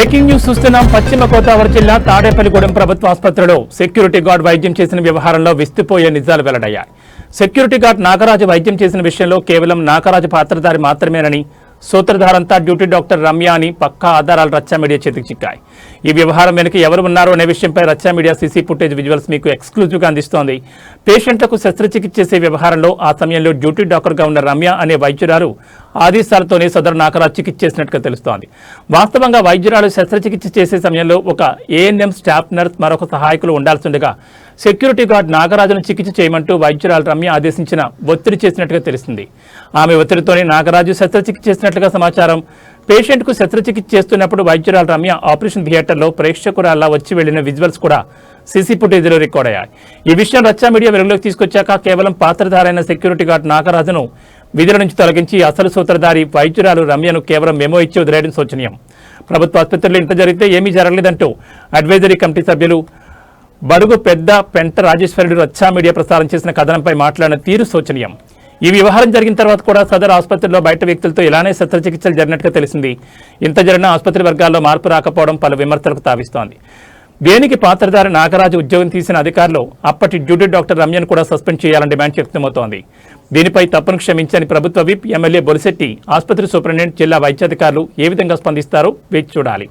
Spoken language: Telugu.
బ్రేకింగ్ న్యూస్ చూస్తున్నాం. పశ్చిమ గోదావరి జిల్లా తాడేపల్లిగూడెం ప్రభుత్వ ఆసుపత్రిలో సెక్యూరిటీ గార్డ్ వైద్యం చేసిన వ్యవహారంలో విస్తుపోయే నిజాలు వెల్లడయ్యాయి. సెక్యూరిటీ గార్డ్ నాగరాజు వైద్యం చేసిన విషయంలో కేవలం నాగరాజు పాత్రధారి మాత్రమేనని, సూత్రధారంతా డ్యూటీ డాక్టర్ రమ్య అని పక్కా ఆధారాలు రచ్చా మీడియా చేతికి చిక్కాయి. ఈ వ్యవహారం వెనుక ఎవరు ఉన్నారో అనే విషయంపై రచ్చా మీడియా సీసీ ఫుటేజ్ విజువల్స్ మీకు ఎక్స్క్లూజివ్గా అందిస్తోంది. పేషెంట్లకు శస్త్రచికిత్స చేసే వ్యవహారంలో ఆ సమయంలో డ్యూటీ డాక్టర్గా ఉన్న రమ్య అనే వైద్యురాలు ఆదేశాలతోనే సదరు నాగరాజు చికిత్స చేసినట్టుగా తెలుస్తోంది. వాస్తవంగా వైద్యురాలు శస్త్రచికిత్స చేసే సమయంలో ఒక ఏఎన్ఎం స్టాఫ్ నర్స్, మరొక సహాయకులు ఉండాల్సిండగా సెక్యూరిటీ గార్డ్ నాగరాజును చికిత్స చేయమంటూ వైద్యురాలు రమ్య ఆదేశించిన ఒత్తిడి చేసినట్టుగా తెలిసింది. ఆమె ఒత్తిడితోనే నాగరాజు శస్త్రచికిత్స చేసినట్లుగా సమాచారం. పేషెంట్కు శస్త్రచికిత్స చేస్తున్నప్పుడు వైద్యురాలు రమ్య ఆపరేషన్ థియేటర్లో ప్రేక్షకురాల్లా వచ్చి వెళ్లిన విజువల్స్ కూడా సీసీ ఫుటేజ్లో రికార్డ్ అయ్యాయి. ఈ విషయం రచ్చా మీడియా వెలుగులోకి తీసుకొచ్చాక కేవలం పాత్రధారైన సెక్యూరిటీ గార్డ్ నాగరాజును విధుల నుంచి తొలగించి అసలు సూత్రధారి వైద్యురాలు రమ్యను కేవలం మెమో ఇచ్చి వదిలేయడం శోచనీయం. ప్రభుత్వ ఆసుపత్రిలో ఇంత జరిగితే ఏమీ జరగలేదంటూ అడ్వైజరీ కమిటీ సభ్యులు బడుగు పెద్ద పెంట రాజేశ్వరుడు రచ్చా మీడియా ప్రసారం చేసిన కథనంపై మాట్లాడిన తీరు శోచనీయం. ఈ వ్యవహారం జరిగిన తర్వాత కూడా సదరు ఆసుపత్రిలో బయట వ్యక్తులతో ఇలానే శస్త్రచికిత్సలు జరిగినట్టుగా తెలిసింది. ఇంత జరిగిన ఆసుపత్రి వర్గాల్లో మార్పు రాకపోవడం పలు విమర్శలకు తావిస్తోంది. దేనికి పాత్రధారి నాగరాజు ఉద్యోగం తీసిన అధికారులు అప్పటి డ్యూటీ డాక్టర్ రమ్యను కూడా సస్పెండ్ చేయాలని డిమాండ్ వ్యక్తమవుతోంది. దీనిపై తప్పును క్షమించని ప్రభుత్వ విప్ ఎమ్మెల్యే బొలిశెట్టి, ఆసుపత్రి సూపరింటెండెంట్, జిల్లా వైద్యాధికారులు ఏ విధంగా స్పందిస్తారో వేచి చూడాలి.